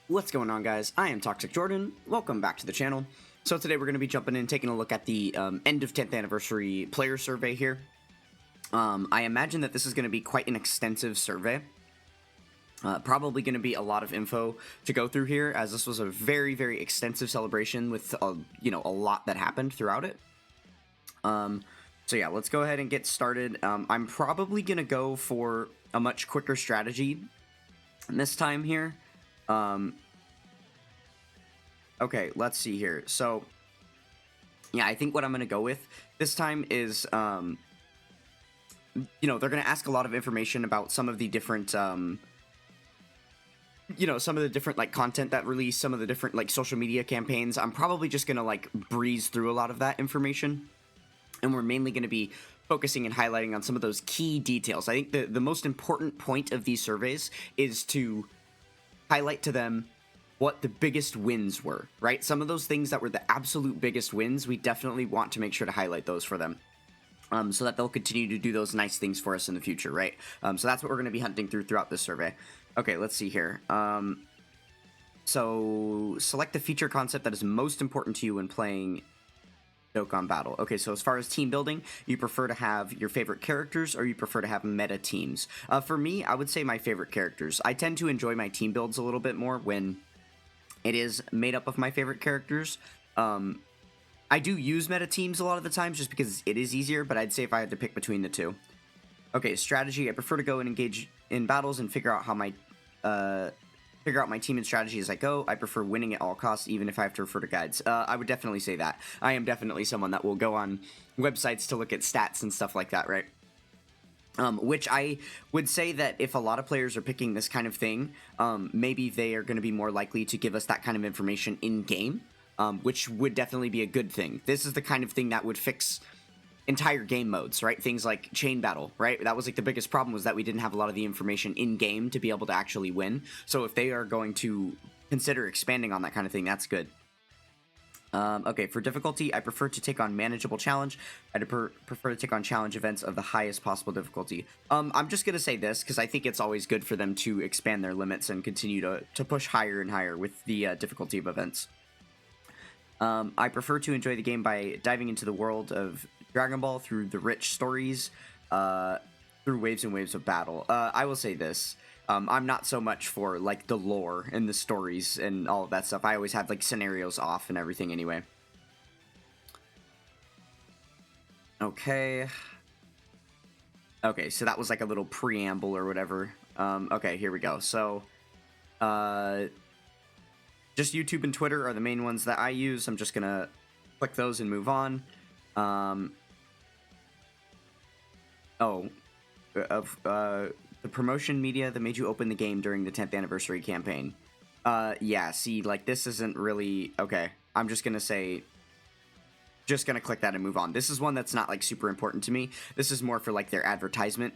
What's going on, guys? I am Toxic Jordan. Welcome back to the channel. So today we're going to be jumping in, taking a look at the end of 10th anniversary player survey here. I imagine that this is going to be quite an extensive survey. Probably going to be a lot of info to go through here, as this was a very, very extensive celebration with, a lot that happened throughout it. So yeah, let's go ahead and get started. I'm probably going to go for a much quicker strategy this time here. Okay, let's see here. So, yeah, I think what I'm going to go with this time is, they're going to ask a lot of information about some of the different, some of the different, like, content that released, some of the different, like, social media campaigns. I'm probably just going to, like, breeze through a lot of that information. And we're mainly going to be focusing and highlighting on some of those key details. I think the most important point of these surveys is to highlight to them what the biggest wins were, right? Some of those things that were the absolute biggest wins, we definitely want to make sure to highlight those for them. So that they'll continue to do those nice things for us in the future, right? So that's what we're going to be hunting throughout this survey. Okay, let's see here. So select the feature concept that is most important to you when playing Dokkan Battle. Okay, so as far as team building, you prefer to have your favorite characters or you prefer to have meta teams? For me, I would say my favorite characters. I tend to enjoy my team builds a little bit more when it is made up of my favorite characters. I do use meta teams a lot of the times just because it is easier, but I'd say if I had to pick between the two. Okay, strategy. I prefer to go and engage in battles and figure out how my team and strategy as I go. I prefer winning at all costs, even if I have to refer to guides. I would definitely say that. I am definitely someone that will go on websites to look at stats and stuff like that, right? Which I would say that if a lot of players are picking this kind of thing, maybe they are going to be more likely to give us that kind of information in-game, which would definitely be a good thing. This is the kind of thing that would fix entire game modes, right? Things like chain battle, right? That was like the biggest problem, was that we didn't have a lot of the information in-game to be able to actually win. So if they are going to consider expanding on that kind of thing, that's good. Okay, for difficulty, I prefer to take on manageable challenge. I prefer to take on challenge events of the highest possible difficulty. I'm just going to say this because I think it's always good for them to expand their limits and continue to push higher and higher with the difficulty of events. I prefer to enjoy the game by diving into the world of Dragon Ball through the rich stories, through waves and waves of battle. I will say this. I'm not so much for, like, the lore and the stories and all of that stuff. I always have, like, scenarios off and everything anyway. Okay. Okay, so that was, like, a little preamble or whatever. Okay, here we go. So, just YouTube and Twitter are the main ones that I use. I'm just gonna click those and move on. The promotion media that made you open the game during the 10th anniversary campaign. Yeah, see, like, this isn't really... Okay, I'm just gonna say... Just gonna click that and move on. This is one that's not, like, super important to me. This is more for, like, their advertisement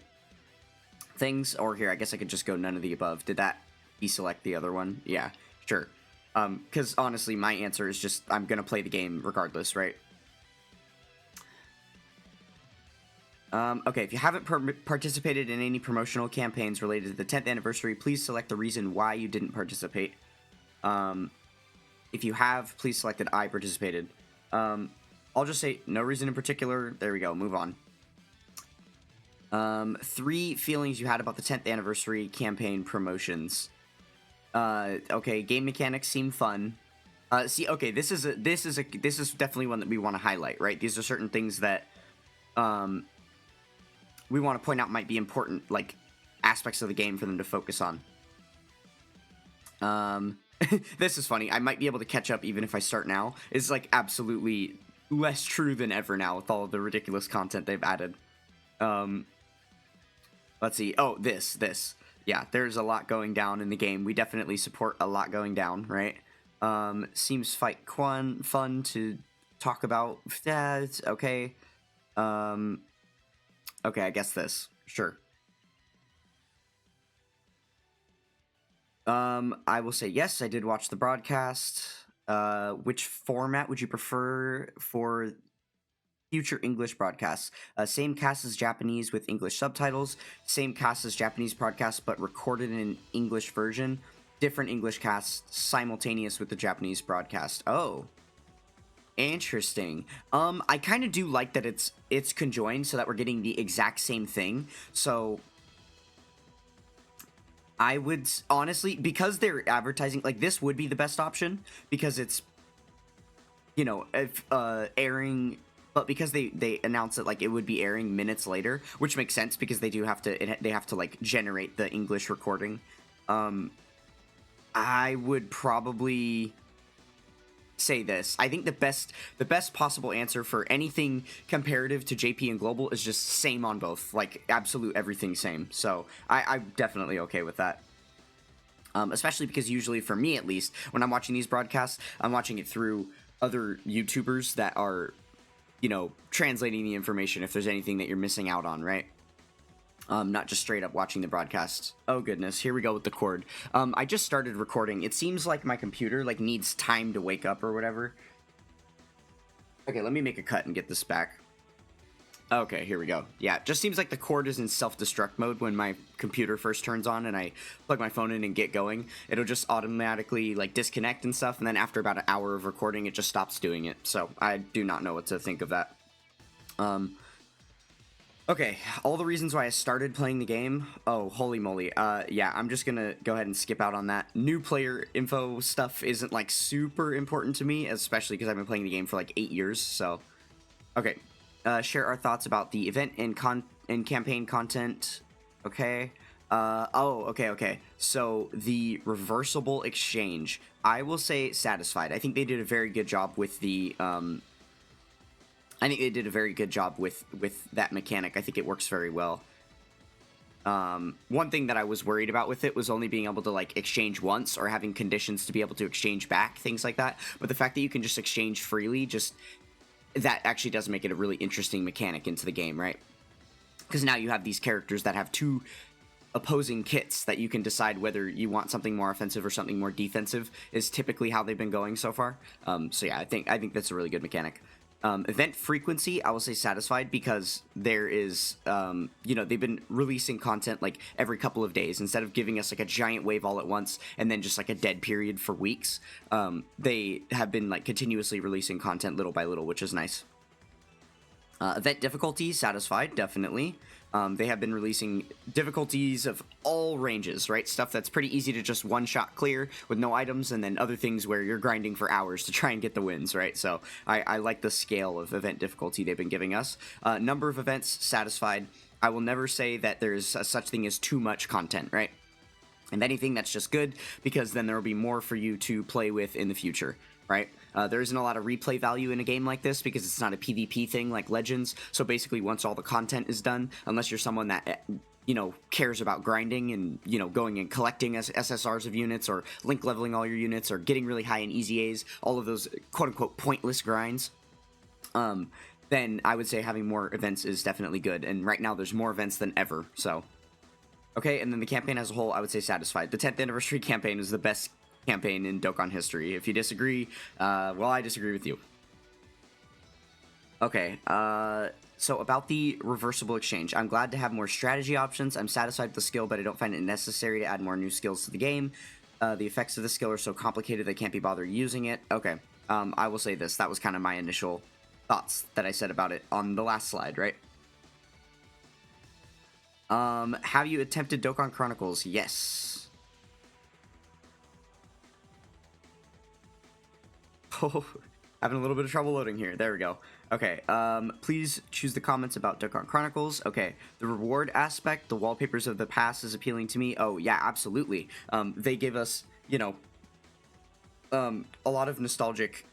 things. Or here, I guess I could just go none of the above. Did that deselect the other one? Yeah, sure. Because, honestly, my answer is just, I'm gonna play the game regardless, right? Okay, if you haven't participated in any promotional campaigns related to the 10th anniversary, please select the reason why you didn't participate. If you have, please select that I participated. I'll just say no reason in particular. There we go, move on. 3 feelings you had about the 10th anniversary campaign promotions. Okay, game mechanics seem fun. See, okay, this is definitely one that we want to highlight, right? These are certain things that, we want to point out might be important, like, aspects of the game for them to focus on. This is funny. I might be able to catch up even if I start now. It's, like, absolutely less true than ever now with all of the ridiculous content they've added. Let's see. Oh, this. Yeah, there's a lot going down in the game. We definitely support a lot going down, right? Seems fun to talk about. Yeah, it's okay. Okay, I guess this. Sure. I will say yes, I did watch the broadcast. Which format would you prefer for future English broadcasts? Same cast as Japanese with English subtitles. Same cast as Japanese broadcasts, but recorded in an English version. different English casts simultaneous with the Japanese broadcast. Oh, interesting. I kind of do like that it's conjoined so that we're getting the exact same thing. So I would honestly, because they're advertising, like, this would be the best option because it's, you know, if airing, but because they announced that like it would be airing minutes later, which makes sense because they do have to they have to like generate the English recording. I would probably say this. I think the best possible answer for anything comparative to JP and Global is just same on both, like absolute everything same. So I'm definitely okay with that. Especially because usually for me at least, when I'm watching these broadcasts, I'm watching it through other YouTubers that are, you know, translating the information if there's anything that you're missing out on, right? Not just straight up watching the broadcast. Oh goodness, here we go with the cord. I just started recording. It seems like my computer like needs time to wake up or whatever. Okay, let me make a cut and get this back. Okay, here we go. Yeah, it just seems like the cord is in self-destruct mode when my computer first turns on and I plug my phone in and get going. It'll just automatically like disconnect and stuff, and then after about an hour of recording, it just stops doing it. So I do not know what to think of that. Okay, all the reasons why I started playing the game. Oh, holy moly. Yeah, I'm just gonna go ahead and skip out on that. New player info stuff isn't like super important to me, especially because I've been playing the game for like 8 years, so. Okay, share our thoughts about the event and campaign content. Okay. Okay. So the reversible exchange, I will say satisfied. I think they did a very good job with the I think they did a very good job with that mechanic. I think it works very well. One thing that I was worried about with it was only being able to like exchange once or having conditions to be able to exchange back, things like that. But the fact that you can just exchange freely, just that actually does make it a really interesting mechanic into the game, right? Because now you have these characters that have two opposing kits that you can decide whether you want something more offensive or something more defensive, is typically how they've been going so far. So yeah, I think that's a really good mechanic. Event frequency, I will say satisfied, because there is, you know, they've been releasing content like every couple of days instead of giving us like a giant wave all at once and then just like a dead period for weeks. They have been like continuously releasing content little by little, which is nice. Event difficulty, satisfied, definitely. They have been releasing difficulties of all ranges, right? Stuff that's pretty easy to just one-shot clear with no items, and then other things where you're grinding for hours to try and get the wins, right? So I like the scale of event difficulty they've been giving us. Number of events, satisfied. I will never say that there's a such thing as too much content, right? If anything, that's just good, because then there will be more for you to play with in the future, right? There isn't a lot of replay value in a game like this because it's not a PvP thing like Legends. So basically, once all the content is done, unless you're someone that, you know, cares about grinding and, you know, going and collecting SSRs of units, or link leveling all your units, or getting really high in easy A's, all of those quote-unquote pointless grinds, then I would say having more events is definitely good. And right now, there's more events than ever, so. Okay, and then the campaign as a whole, I would say satisfied. The 10th anniversary campaign is the best campaign in Dokkan history. If you disagree, well, I disagree with you. Okay, so about the reversible exchange. I'm glad to have more strategy options. I'm satisfied with the skill, but I don't find it necessary to add more new skills to the game. The effects of the skill are so complicated I can't be bothered using it. Okay, I will say this. That was kind of my initial thoughts that I said about it on the last slide, right? Have you attempted Dokkan Chronicles? Yes. Oh, having a little bit of trouble loading here. There we go. Okay, please choose the comments about Dokkan Chronicles. Okay, the reward aspect, the wallpapers of the past is appealing to me. Oh, yeah, absolutely. They give us, you know, a lot of nostalgic,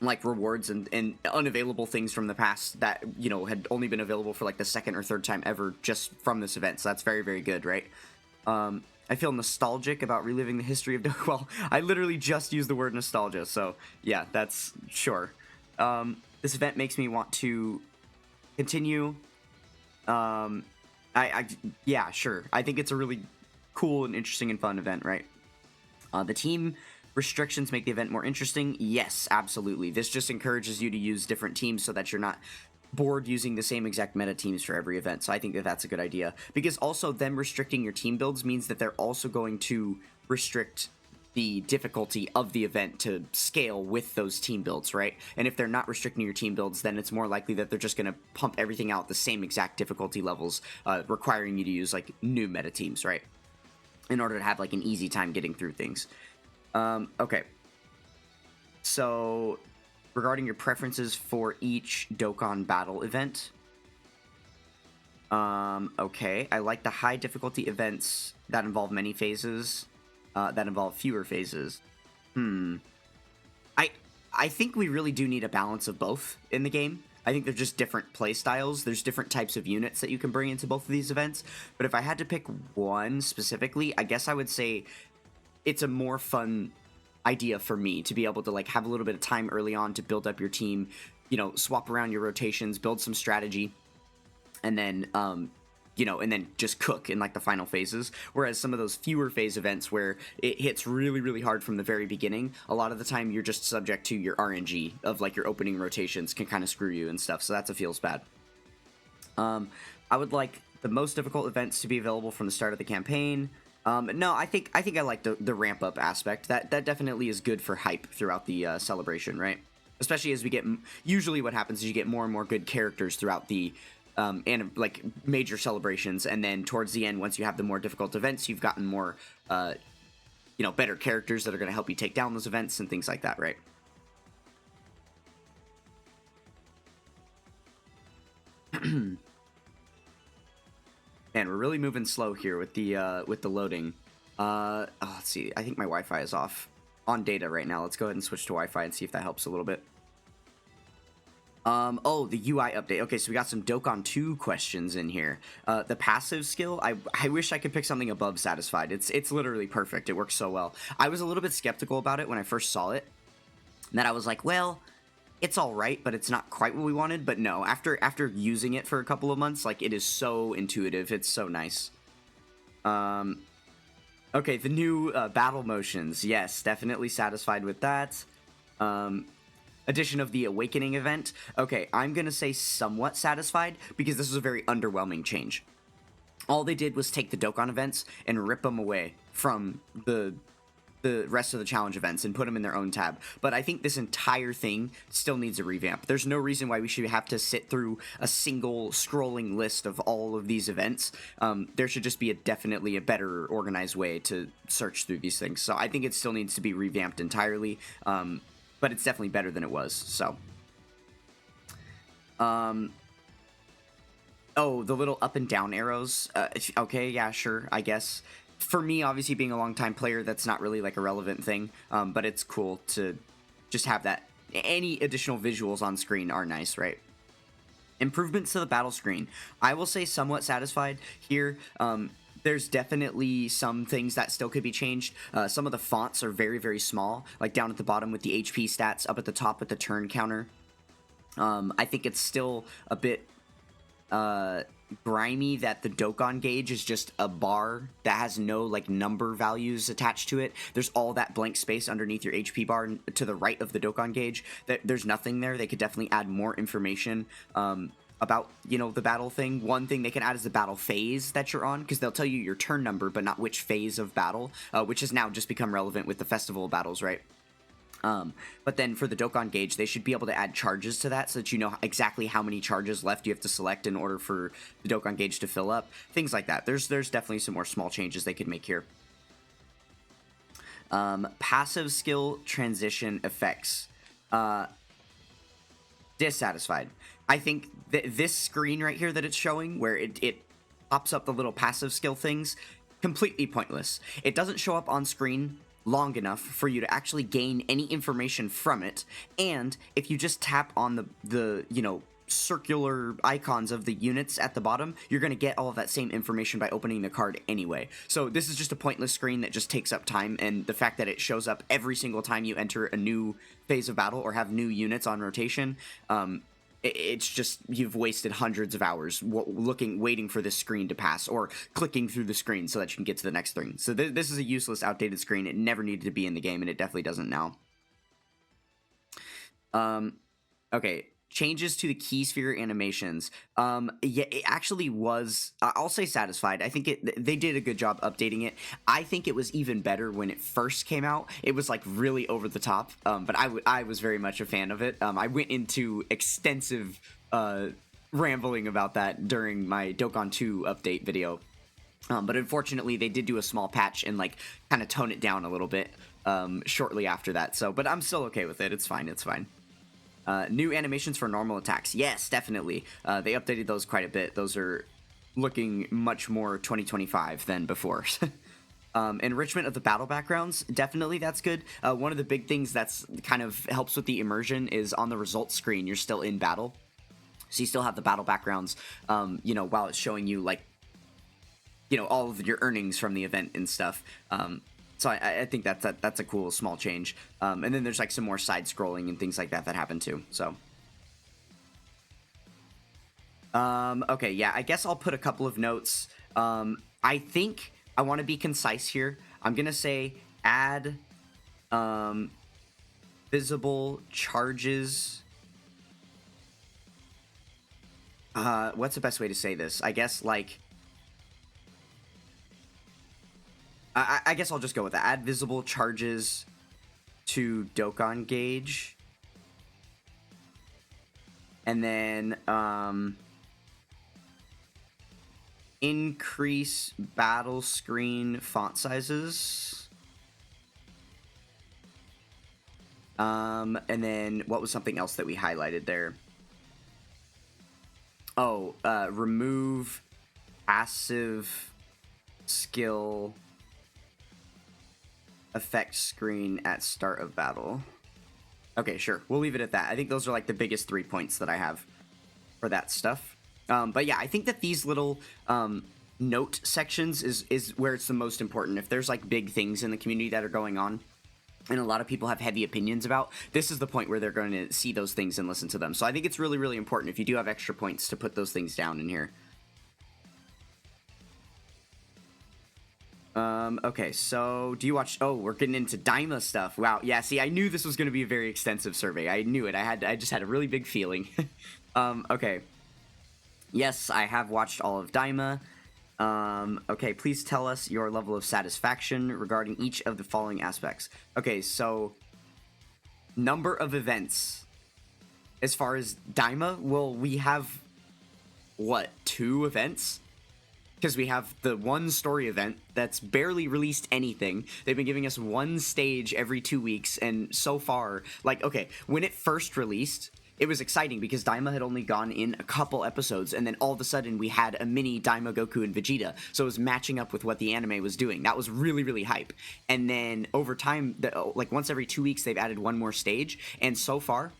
like, rewards and unavailable things from the past that, you know, had only been available for, like, the second or third time ever just from this event. So that's very, very good, right? I feel nostalgic about reliving the history of Dokkan. Well, I literally just used the word nostalgia, so yeah, that's sure. This event makes me want to continue. Yeah, sure. I think it's a really cool and interesting and fun event, right? The team restrictions make the event more interesting. Yes, absolutely. This just encourages you to use different teams so that you're not bored using the same exact meta teams for every event. So I think that that's a good idea, because also them restricting your team builds means that they're also going to restrict the difficulty of the event to scale with those team builds, right? And if they're not restricting your team builds, then it's more likely that they're just going to pump everything out the same exact difficulty levels, requiring you to use like new meta teams, right? In order to have like an easy time getting through things. Okay. So, regarding your preferences for each Dokkan battle event, okay, I like the high difficulty events that involve many phases, that involve fewer phases. I think we really do need a balance of both in the game. I think they're just different play styles. There's different types of units that you can bring into both of these events. But if I had to pick one specifically, I guess I would say it's a more fun idea for me to be able to like have a little bit of time early on to build up your team, you know, swap around your rotations, build some strategy, and then you know, and then just cook in like the final phases. Whereas some of those fewer phase events where it hits really, really hard from the very beginning, a lot of the time you're just subject to your RNG of like your opening rotations can kind of screw you and stuff. So that's a feels bad. I would like the most difficult events to be available from the start of the campaign. No, I think I like the ramp up aspect. That definitely is good for hype throughout the celebration, right? Especially as we get, usually what happens is you get more and more good characters throughout the and like major celebrations, and then towards the end, once you have the more difficult events, you've gotten more, you know, better characters that are going to help you take down those events and things like that, right? And we're really moving slow here with the loading. Oh, let's see. I think my Wi-Fi is off on data right now. Let's go ahead and switch to Wi-Fi and see if that helps a little bit. Oh, the UI update. Okay, so we got some Dokkan 2 questions in here. The passive skill, I wish I could pick something above satisfied. It's literally perfect. It works so well. I was a little bit skeptical about it when I first saw it. And then I was like, well, it's all right, but it's not quite what we wanted. But no, after using it for a couple of months, like, it is so intuitive. It's so nice. Okay, the new battle motions. Yes, definitely satisfied with that. Addition of the Awakening event. Okay, I'm going to say somewhat satisfied because this was a very underwhelming change. All they did was take the Dokkan events and rip them away from the rest of the challenge events and put them in their own tab. But I think this entire thing still needs a revamp. There's no reason why we should have to sit through a single scrolling list of all of these events. There should just be definitely a better organized way to search through these things. So I think it still needs to be revamped entirely. But it's definitely better than it was, so. Oh, the little up and down arrows. Okay, yeah, sure, I guess. For me, obviously, being a longtime player, that's not really, like, a relevant thing. But it's cool to just have that. Any additional visuals on screen are nice, right? Improvements to the battle screen. I will say somewhat satisfied here. There's definitely some things that still could be changed. Some of the fonts are very, very small, like down at the bottom with the HP stats, up at the top with the turn counter. I think it's still a bit grimy that the Dokkan gauge is just a bar that has no like number values attached to it. There's all that blank space underneath your HP bar to the right of the Dokkan gauge. There's nothing there. They could definitely add more information. About, you know, the battle thing. One thing they can add is the battle phase that you're on, because they'll tell you your turn number, but not which phase of battle, which has now just become relevant with the festival battles, right? But then for the Dokkan gauge, they should be able to add charges to that so that you know exactly how many charges left you have to select in order for the Dokkan gauge to fill up. Things like that. There's definitely some more small changes they could make here. Passive skill transition effects. Dissatisfied. I think this screen right here that it's showing, where it pops up the little passive skill things, completely pointless. It doesn't show up on screen long enough for you to actually gain any information from it, and if you just tap on the you know, circular icons of the units at the bottom, you're going to get all of that same information by opening the card anyway. So this is just a pointless screen that just takes up time, and the fact that it shows up every single time you enter a new phase of battle or have new units on rotation, it's just, you've wasted hundreds of hours waiting for this screen to pass, or clicking through the screen so that you can get to the next thing. So this is a useless, outdated screen. It never needed to be in the game, and it definitely doesn't now. Okay, changes to the key sphere animations. Yeah, it actually was. I'll say satisfied. I think they did a good job updating it. I think it was even better when it first came out. It was like really over the top. But I was very much a fan of it. I went into extensive rambling about that during my Dokkan 2 update video. But unfortunately, they did do a small patch and like kind of tone it down a little bit shortly after that. So, but I'm still okay with it. It's fine. It's fine. New animations for normal attacks. Yes, definitely. They updated those quite a bit. Those are looking much more 2025 than before. Enrichment of the battle backgrounds. Definitely that's good. One of the big things that's kind of helps with the immersion is on the results screen, you're still in battle. So you still have the battle backgrounds, while it's showing you like, all of your earnings from the event and stuff. So I think that's a cool small change. And then there's like some more side scrolling and things like that happen too. So, okay, yeah, I guess I'll put a couple of notes. I think I want to be concise here. I'm gonna say add visible charges. What's the best way to say this? I guess like. I guess I'll just go with that. Add visible charges to Dokkan gauge. And then increase battle screen font sizes. And then what was something else that we highlighted there? Oh, remove passive skill effect screen at start of battle. Okay, sure. We'll leave it at that. I think those are like the biggest 3 points that I have for that stuff. But yeah, I think that these little note sections is where it's the most important. If there's like big things in the community that are going on and a lot of people have heavy opinions about, this is the point where they're going to see those things and listen to them. So I think it's really, really important if you do have extra points to put those things down in here. Okay, so do you watch? Oh, we're getting into Daima stuff. Wow, yeah. See, I knew this was going to be a very extensive survey. I knew it. I just had a really big feeling. Okay. Yes, I have watched all of Daima. Okay, please tell us your level of satisfaction regarding each of the following aspects. Okay, so number of events. As far as Daima, well, we have what, 2 events? Because we have the one story event that's barely released anything. They've been giving us one stage every 2 weeks, and so far, like, okay, when it first released, it was exciting because Daima had only gone in a couple episodes, and then all of a sudden we had a mini Daima, Goku, and Vegeta, so it was matching up with what the anime was doing. That was really, really hype. And then over time, like once every 2 weeks, they've added one more stage, and so far,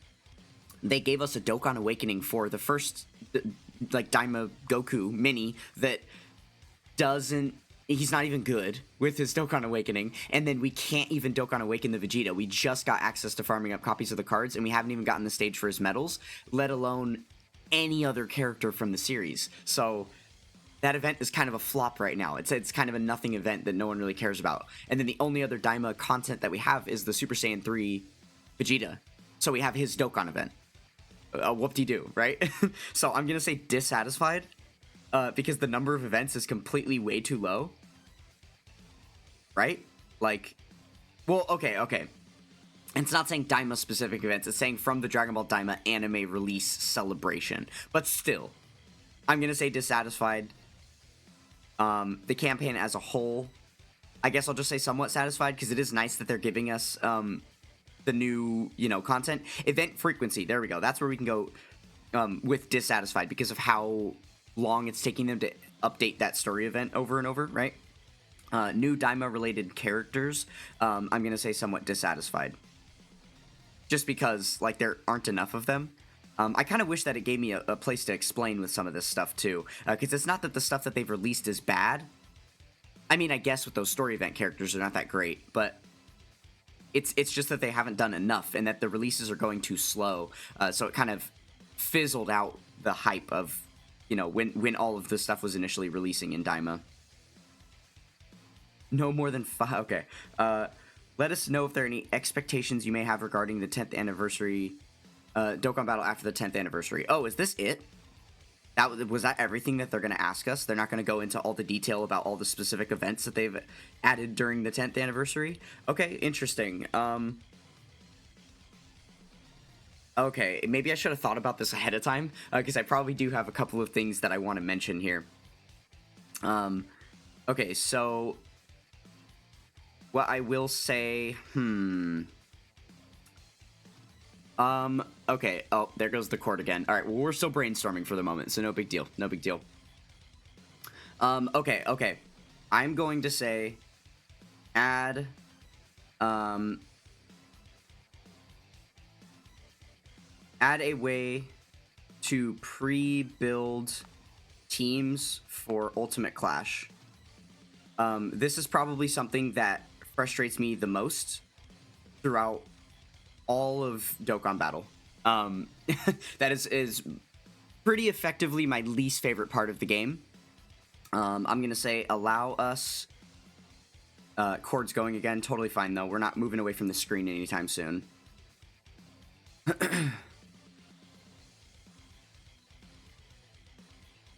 they gave us a Dokkan Awakening for the first, like, Daima Goku mini that he's not even good with his Dokkan Awakening, and then we can't even Dokkan Awaken the Vegeta. We just got access to farming up copies of the cards, and we haven't even gotten the stage for his medals, let alone any other character from the series. So that event is kind of a flop right now. It's kind of a nothing event that no one really cares about. And then the only other Daima content that we have is the Super Saiyan 3 Vegeta. So we have his Dokkan event. Whoop-de-doo, right? So I'm gonna say dissatisfied. Because the number of events is completely way too low. Right? Like, well, okay. And it's not saying Daima specific events, it's saying from the Dragon Ball Daima anime release celebration. But still, I'm gonna say dissatisfied. The campaign as a whole, I guess I'll just say somewhat satisfied, because it is nice that they're giving us the new, content. Event frequency, there we go. That's where we can go with dissatisfied, because of how long it's taking them to update that story event over and over, right? New Daima related characters, I'm gonna say somewhat dissatisfied, just because like there aren't enough of them. I kind of wish that it gave me a place to explain with some of this stuff too, because it's not that the stuff that they've released is bad. I mean, I guess with those story event characters are not that great, but it's just that they haven't done enough, and that the releases are going too slow, so it kind of fizzled out the hype of when all of this stuff was initially releasing in Daima. No more than 5. Okay. Let us know if there are any expectations you may have regarding the 10th anniversary Dokkan Battle after the 10th anniversary. Oh, is this it? Was that everything that they're going to ask us? They're not going to go into all the detail about all the specific events that they've added during the 10th anniversary? Okay, interesting. Okay, maybe I should have thought about this ahead of time, because I probably do have a couple of things that I want to mention here. Okay, so what I will say, okay, oh, there goes the cord again. All right, well, we're still brainstorming for the moment, so no big deal, no big deal. Okay, I'm going to say add, add a way to pre-build teams for Ultimate Clash. This is probably something that frustrates me the most throughout all of Dokkan Battle. That is pretty effectively my least favorite part of the game. I'm going to say allow us... cord's going again. Totally fine, though. We're not moving away from the screen anytime soon.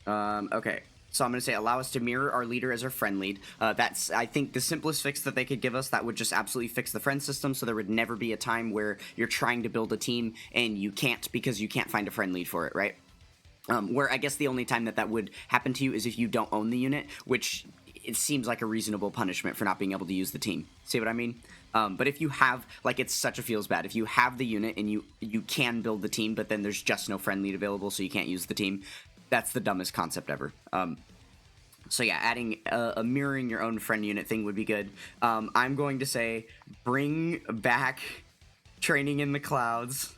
Okay. So I'm going to say allow us to mirror our leader as our friend lead. That's, I think, the simplest fix that they could give us. That would just absolutely fix the friend system, so there would never be a time where you're trying to build a team and you can't because you can't find a friend lead for it, right? Where I guess the only time that would happen to you is if you don't own the unit, which it seems like a reasonable punishment for not being able to use the team. See what I mean? But if you have, like, it's such a feels bad. If you have the unit and you can build the team, but then there's just no friend lead available, so you can't use the team, that's the dumbest concept ever. So yeah, adding a mirroring your own friend unit thing would be good. I'm going to say bring back training in the clouds.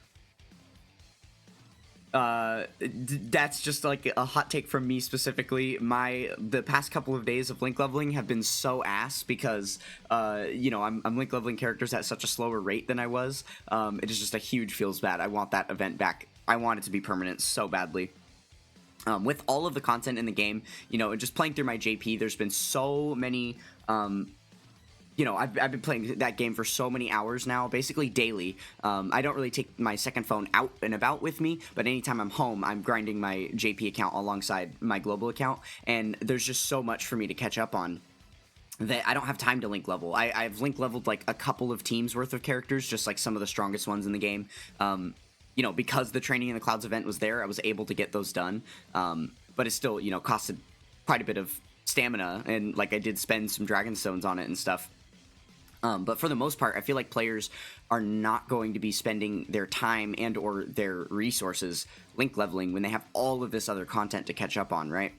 That's just like a hot take from me specifically. The past couple of days of link leveling have been so ass because you know, I'm link leveling characters at such a slower rate than I was. It is just a huge feels bad. I want that event back. I want it to be permanent so badly. With all of the content in the game, you know, just playing through my JP, there's been so many, you know, I've been playing that game for so many hours now, basically daily. I don't really take my second phone out and about with me, but anytime I'm home, I'm grinding my JP account alongside my global account, and there's just so much for me to catch up on that I don't have time to link level. I've link leveled like a couple of teams worth of characters, just like some of the strongest ones in the game. You know, because the Training in the Clouds event was there, I was able to get those done. But it still, you know, costed quite a bit of stamina, and like I did spend some Dragon Stones on it and stuff. But for the most part, I feel like players are not going to be spending their time and or their resources link leveling when they have all of this other content to catch up on, right?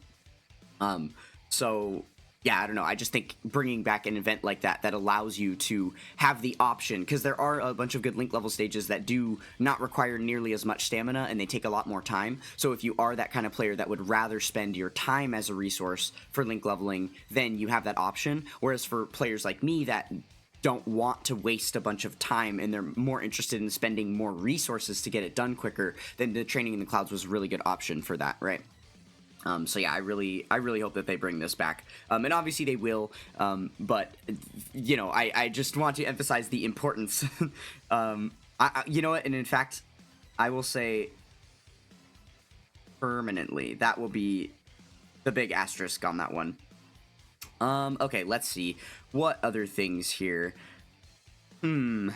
So yeah, I don't know. I just think bringing back an event like that allows you to have the option, because there are a bunch of good link level stages that do not require nearly as much stamina and they take a lot more time. So if you are that kind of player that would rather spend your time as a resource for link leveling, then you have that option. Whereas for players like me that don't want to waste a bunch of time and they're more interested in spending more resources to get it done quicker, then the Training in the Clouds was a really good option for that, right? So yeah, I really hope that they bring this back, and obviously they will. But you know, I just want to emphasize the importance. You know what? And in fact, I will say permanently. That will be the big asterisk on that one. Okay, let's see what other things here. I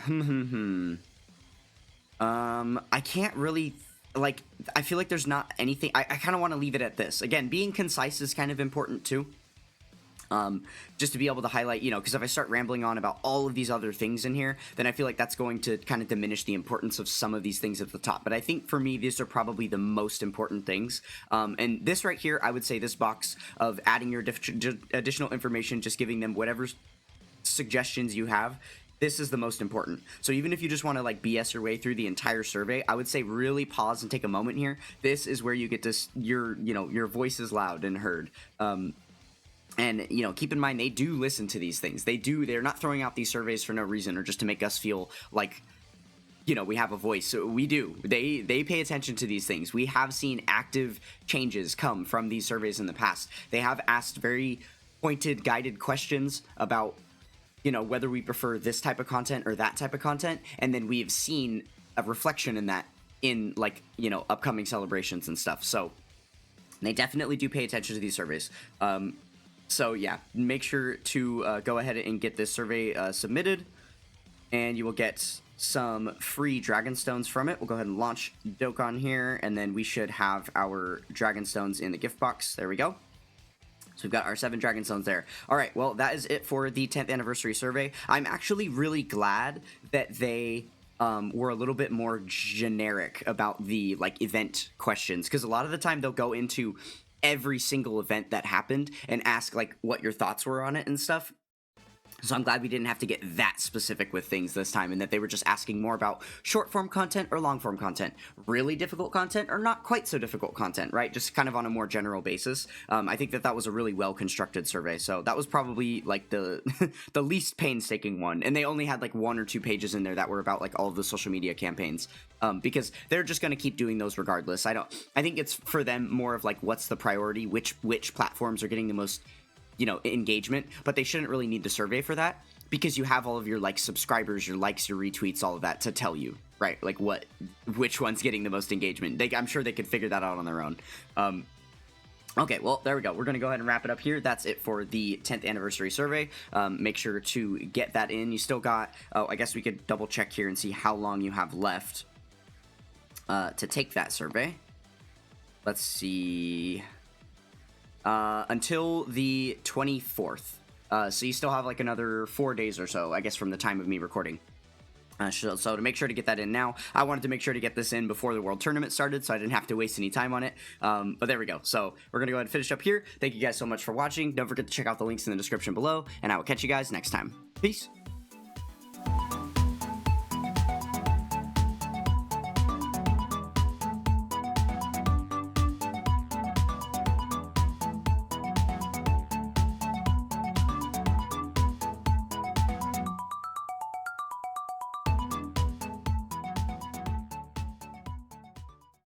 can't really. Like, I feel like there's not anything. I kind of want to leave it at this. Again, being concise is kind of important too. Just to be able to highlight, you know, because if I start rambling on about all of these other things in here, then I feel like that's going to kind of diminish the importance of some of these things at the top. But I think for me, these are probably the most important things. And this right here, I would say this box of adding your additional information, just giving them whatever suggestions you have. This is the most important. So even if you just want to like BS your way through the entire survey, I would say really pause and take a moment here. This is where you get to your voice is loud and heard. And you know, keep in mind they do listen to these things. They're not throwing out these surveys for no reason or just to make us feel like, you know, we have a voice. So we do. They pay attention to these things. We have seen active changes come from these surveys in the past. They have asked very pointed, guided questions about, you know, whether we prefer this type of content or that type of content, and then we have seen a reflection in that in like, you know, upcoming celebrations and stuff. So they definitely do pay attention to these surveys. So yeah, make sure to go ahead and get this survey submitted, and you will get some free dragon stones from it. We'll go ahead and launch Dokkan here, and then we should have our dragon stones in the gift box. There we go. So we've got our 7 dragon stones there. All right, well, that is it for the 10th anniversary survey. I'm actually really glad that they were a little bit more generic about the like event questions, because a lot of the time they'll go into every single event that happened and ask like what your thoughts were on it and stuff. So I'm glad we didn't have to get that specific with things this time, and that they were just asking more about short form content or long form content, really difficult content or not quite so difficult content, right? Just kind of on a more general basis. I think that was a really well constructed survey. So that was probably like the the least painstaking one, and they only had like 1 or 2 pages in there that were about like all of the social media campaigns, because they're just going to keep doing those regardless. I think it's for them more of like what's the priority, which platforms are getting the most, you know, engagement, but they shouldn't really need the survey for that, because you have all of your like subscribers, your likes, your retweets, all of that to tell you, right? Like which one's getting the most engagement. I'm sure they could figure that out on their own. Okay, well, there we go. We're going to go ahead and wrap it up here. That's it for the 10th anniversary survey. Make sure to get that in. You still got, oh, I guess we could double check here and see how long you have left to take that survey. Let's see. Until the 24th. So you still have like another 4 days or so, I guess, from the time of me recording. So to make sure to get that in now, I wanted to make sure to get this in before the World Tournament started, so I didn't have to waste any time on it. But there we go. So we're going to go ahead and finish up here. Thank you guys so much for watching. Don't forget to check out the links in the description below, and I will catch you guys next time. Peace.